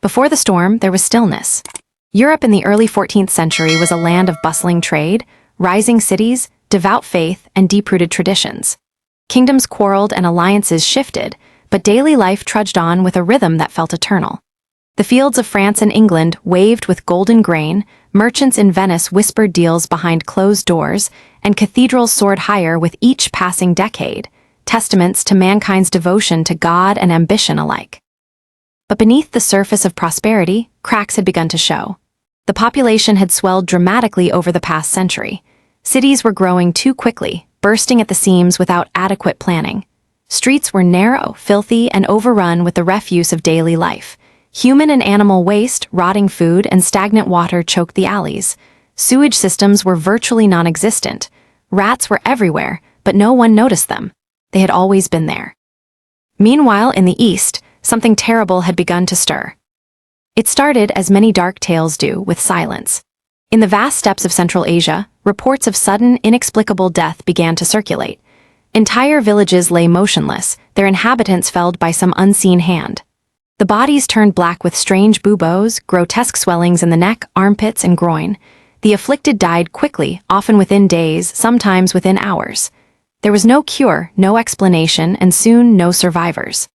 Before the storm, there was stillness. Europe in the early 14th century was a land of bustling trade, rising cities, devout faith, and deep-rooted traditions. Kingdoms quarreled and alliances shifted, but daily life trudged on with a rhythm that felt eternal. The fields of France and England waved with golden grain, merchants in Venice whispered deals behind closed doors, and cathedrals soared higher with each passing decade, testaments to mankind's devotion to God and ambition alike. But beneath the surface of prosperity, cracks had begun to show. The population had swelled dramatically over the past century. Cities were growing too quickly, bursting at the seams without adequate planning. Streets were narrow, filthy, and overrun with the refuse of daily life. Human and animal waste, rotting food, and stagnant water choked the alleys. Sewage systems were virtually non-existent. Rats were everywhere, but no one noticed them. They had always been there. Meanwhile, in the east, something terrible had begun to stir. It started, as many dark tales do, with silence. In the vast steppes of Central Asia, reports of sudden, inexplicable death began to circulate. Entire villages lay motionless, their inhabitants felled by some unseen hand. The bodies turned black with strange buboes, grotesque swellings in the neck, armpits, and groin. The afflicted died quickly, often within days, sometimes within hours. There was no cure, no explanation, and soon no survivors.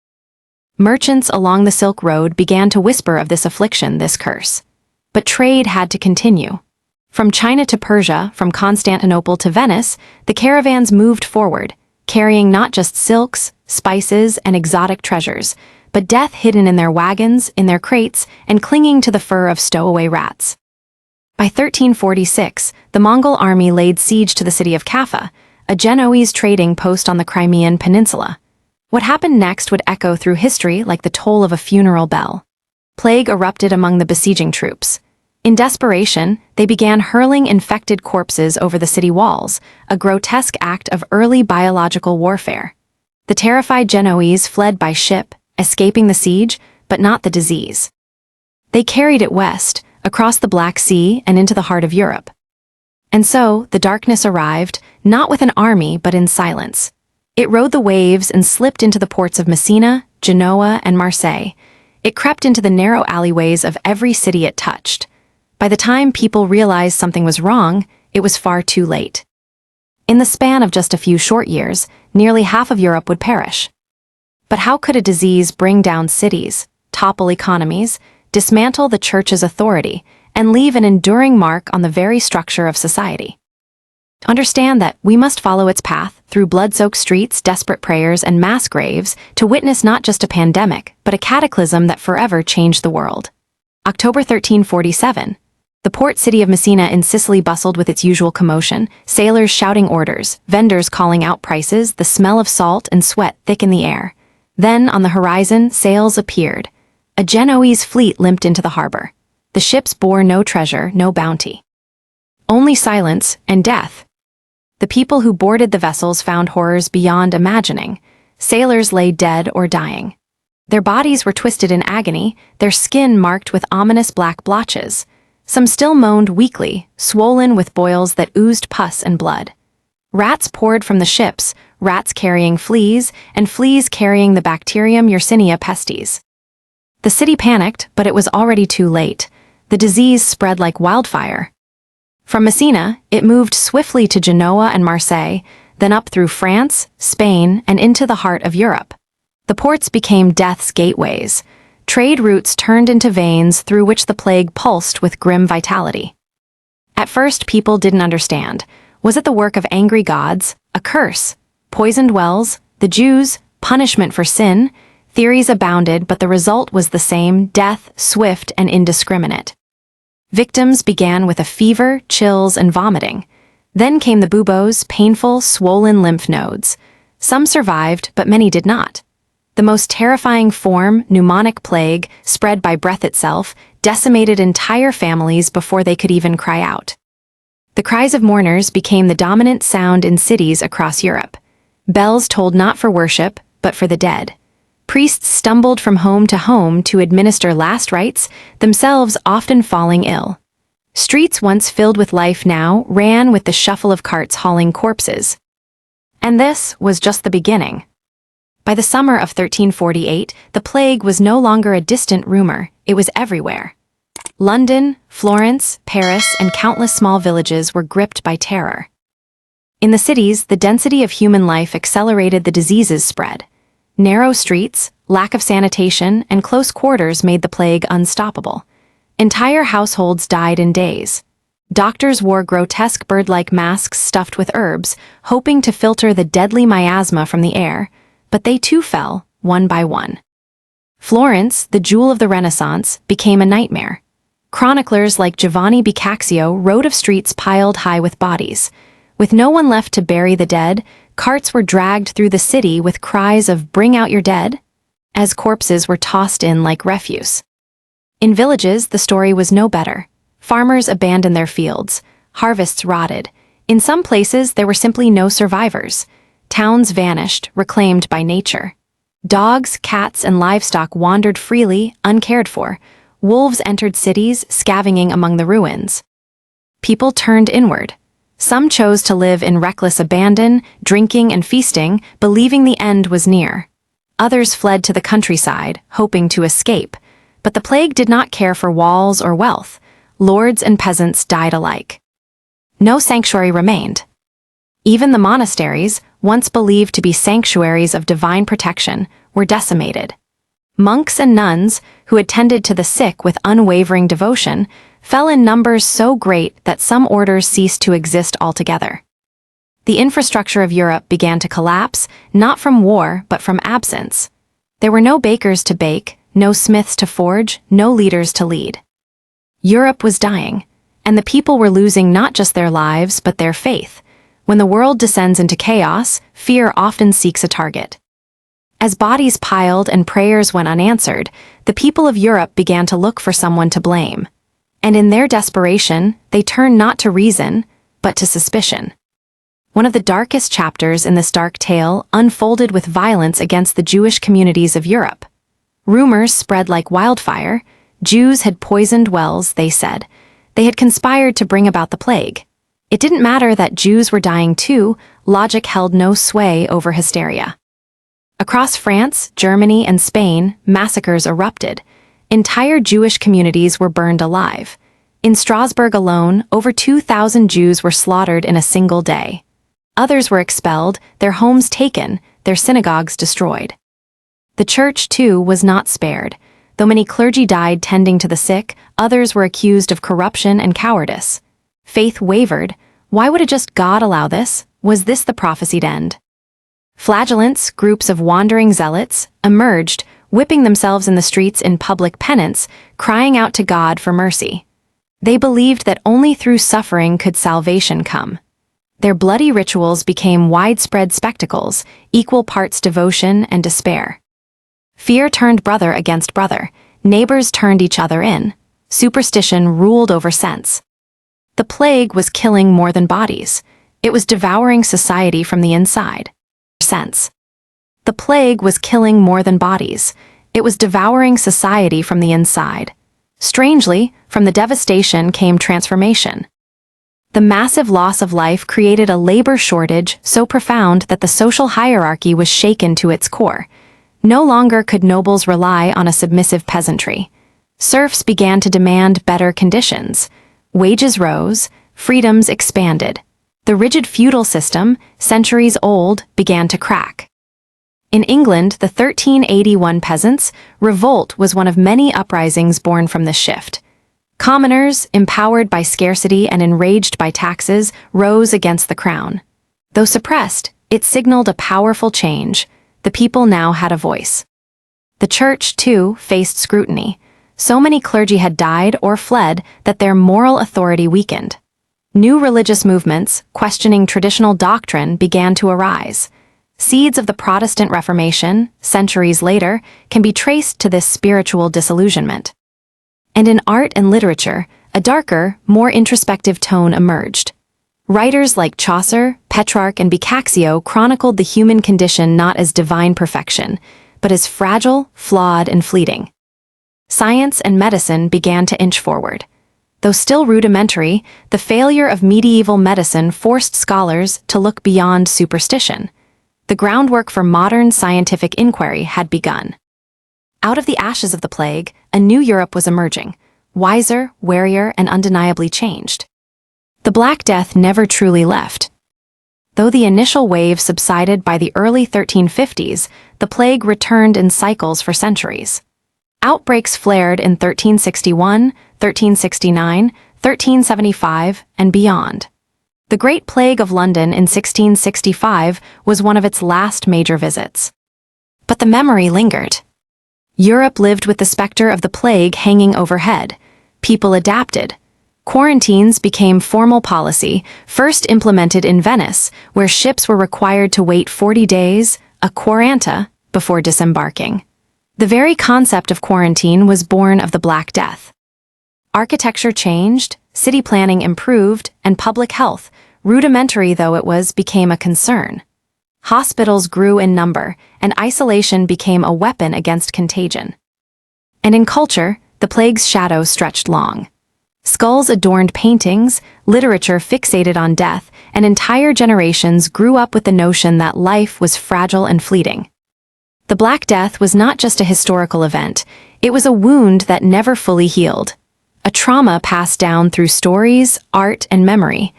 Merchants along the Silk Road began to whisper of this affliction, this curse. But trade had to continue. From China to Persia, from Constantinople to Venice, the caravans moved forward, carrying not just silks, spices, and exotic treasures, but death hidden in their wagons, in their crates, and clinging to the fur of stowaway rats. By 1346, the Mongol army laid siege to the city of Kaffa, a Genoese trading post on the Crimean Peninsula. What happened next would echo through history like the toll of a funeral bell. Plague erupted among the besieging troops. In desperation, they began hurling infected corpses over the city walls, a grotesque act of early biological warfare. The terrified Genoese fled by ship, escaping the siege, but not the disease. They carried it west, across the Black Sea and into the heart of Europe. And so, the darkness arrived, not with an army but in silence. It rode the waves and slipped into the ports of Messina, Genoa, and Marseille. It crept into the narrow alleyways of every city it touched. By the time people realized something was wrong, it was far too late. In the span of just a few short years, nearly half of Europe would perish. But how could a disease bring down cities, topple economies, dismantle the church's authority, and leave an enduring mark on the very structure of society? Understand that we must follow its path through blood-soaked streets, desperate prayers, and mass graves to witness not just a pandemic, but a cataclysm that forever changed the world. October 1347. The port city of Messina in Sicily bustled with its usual commotion, sailors shouting orders, vendors calling out prices, the smell of salt and sweat thick in the air. Then, on the horizon, sails appeared. A Genoese fleet limped into the harbor. The ships bore no treasure, no bounty. Only silence and death. The people who boarded the vessels found horrors beyond imagining. Sailors lay dead or dying. Their bodies were twisted in agony, their skin marked with ominous black blotches. Some still moaned weakly, swollen with boils that oozed pus and blood. Rats poured from the ships, rats carrying fleas, and fleas carrying the bacterium Yersinia pestis. The city panicked, but it was already too late. The disease spread like wildfire. From Messina, it moved swiftly to Genoa and Marseille, then up through France, Spain, and into the heart of Europe. The ports became death's gateways. Trade routes turned into veins through which the plague pulsed with grim vitality. At first, people didn't understand. Was it the work of angry gods, a curse? Poisoned wells, the Jews, punishment for sin? Theories abounded, but the result was the same: death, swift and indiscriminate. Victims began with a fever, chills, and vomiting. Then came the buboes, painful, swollen lymph nodes. Some survived, but many did not. The most terrifying form, pneumonic plague, spread by breath itself, decimated entire families before they could even cry out. The cries of mourners became the dominant sound in cities across Europe. Bells tolled not for worship, but for the dead. Priests stumbled from home to home to administer last rites, themselves often falling ill. Streets once filled with life now ran with the shuffle of carts hauling corpses. And this was just the beginning. By the summer of 1348, the plague was no longer a distant rumor, It was everywhere. London, Florence, Paris, and countless small villages were gripped by terror. In the cities, the density of human life accelerated the disease's spread. Narrow streets, lack of sanitation, and close quarters made the plague unstoppable. Entire households died in days. Doctors wore grotesque bird-like masks stuffed with herbs, hoping to filter the deadly miasma from the air, but they too fell, one by one. Florence, the jewel of the Renaissance, became a nightmare. Chroniclers like Giovanni Boccaccio wrote of streets piled high with bodies. With no one left to bury the dead, carts were dragged through the city with cries of "Bring out your dead," as corpses were tossed in like refuse. In villages, the story was no better. Farmers abandoned their fields. Harvests rotted. In some places, there were simply no survivors. Towns vanished, reclaimed by nature. Dogs, cats, and livestock wandered freely, uncared for. Wolves entered cities, scavenging among the ruins. People turned inward. Some chose to live in reckless abandon, drinking and feasting, believing the end was near. Others fled to the countryside, hoping to escape. But the plague did not care for walls or wealth. Lords and peasants died alike. No sanctuary remained. Even the monasteries, once believed to be sanctuaries of divine protection, were decimated. Monks and nuns, who attended to the sick with unwavering devotion, fell in numbers so great that some orders ceased to exist altogether. The infrastructure of Europe began to collapse, not from war but from absence. There were no bakers to bake, no smiths to forge, no leaders to lead. Europe was dying, and the people were losing not just their lives but their faith. When the world descends into chaos, fear often seeks a target. As bodies piled and prayers went unanswered, the people of Europe began to look for someone to blame. And in their desperation, they turned not to reason, but to suspicion. One of the darkest chapters in this dark tale unfolded with violence against the Jewish communities of Europe. Rumors spread like wildfire. Jews had poisoned wells, they said. They had conspired to bring about the plague. It didn't matter that Jews were dying too, logic held no sway over hysteria. Across France, Germany, and Spain, massacres erupted. Entire Jewish communities were burned alive. In Strasbourg alone, over 2,000 Jews were slaughtered in a single day. Others were expelled, their homes taken, their synagogues destroyed. The church, too, was not spared. Though many clergy died tending to the sick, others were accused of corruption and cowardice. Faith wavered. Why would a just God allow this? Was this the prophesied end? Flagellants, groups of wandering zealots, emerged, whipping themselves in the streets in public penance, crying out to God for mercy. They believed that only through suffering could salvation come. Their bloody rituals became widespread spectacles, equal parts devotion and despair. Fear turned brother against brother. Neighbors turned each other in. Superstition ruled over sense. The plague was killing more than bodies. It was devouring society from the inside. Sense. The plague was killing more than bodies. It was devouring society from the inside. Strangely, from the devastation came transformation. The massive loss of life created a labor shortage so profound that the social hierarchy was shaken to its core. No longer could nobles rely on a submissive peasantry. Serfs began to demand better conditions. Wages rose, freedoms expanded. The rigid feudal system, centuries old, began to crack. In England, the 1381 peasants' revolt was one of many uprisings born from this shift. Commoners, empowered by scarcity and enraged by taxes, rose against the crown. Though suppressed, it signaled a powerful change. The people now had a voice. The church, too, faced scrutiny. So many clergy had died or fled that their moral authority weakened. New religious movements, questioning traditional doctrine, began to arise. Seeds of the Protestant Reformation, centuries later, can be traced to this spiritual disillusionment. And in art and literature, a darker, more introspective tone emerged. Writers like Chaucer, Petrarch, and Boccaccio chronicled the human condition not as divine perfection, but as fragile, flawed, and fleeting. Science and medicine began to inch forward. Though still rudimentary, the failure of medieval medicine forced scholars to look beyond superstition. The groundwork for modern scientific inquiry had begun. Out of the ashes of the plague, a new Europe was emerging, wiser, warier, and undeniably changed. The Black Death never truly left. Though the initial wave subsided by the early 1350s, the plague returned in cycles for centuries. Outbreaks flared in 1361, 1369, 1375, and beyond. The Great Plague of London in 1665 was one of its last major visits. But the memory lingered. Europe lived with the specter of the plague hanging overhead. People adapted. Quarantines became formal policy, first implemented in Venice, where ships were required to wait 40 days, a quaranta, before disembarking. The very concept of quarantine was born of the Black Death. Architecture changed, city planning improved, and public health, rudimentary though it was, became a concern. Hospitals grew in number, and isolation became a weapon against contagion. And in culture, the plague's shadow stretched long. Skulls adorned paintings, literature fixated on death, and entire generations grew up with the notion that life was fragile and fleeting. The Black Death was not just a historical event, it was a wound that never fully healed. A trauma passed down through stories, art, and memory.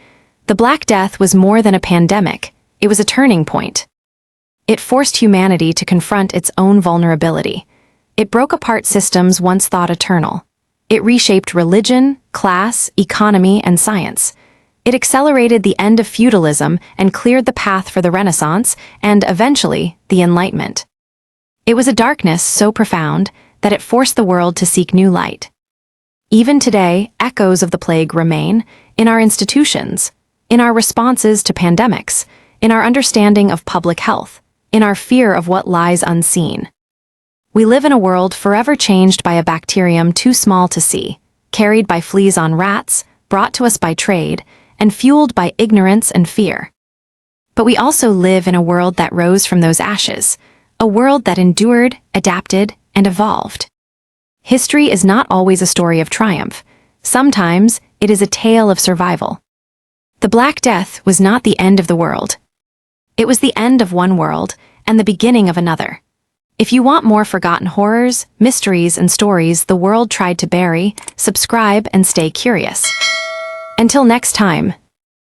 The Black Death was more than a pandemic, it was a turning point. It forced humanity to confront its own vulnerability. It broke apart systems once thought eternal. It reshaped religion, class, economy, and science. It accelerated the end of feudalism and cleared the path for the Renaissance and, eventually, the Enlightenment. It was a darkness so profound that it forced the world to seek new light. Even today, echoes of the plague remain in our institutions, in our responses to pandemics, in our understanding of public health, in our fear of what lies unseen. We live in a world forever changed by a bacterium too small to see, carried by fleas on rats, brought to us by trade, and fueled by ignorance and fear. But we also live in a world that rose from those ashes, a world that endured, adapted, and evolved. History is not always a story of triumph. Sometimes it is a tale of survival. The Black Death was not the end of the world. It was the end of one world and the beginning of another. If you want more forgotten horrors, mysteries, and stories the world tried to bury, subscribe and stay curious. Until next time,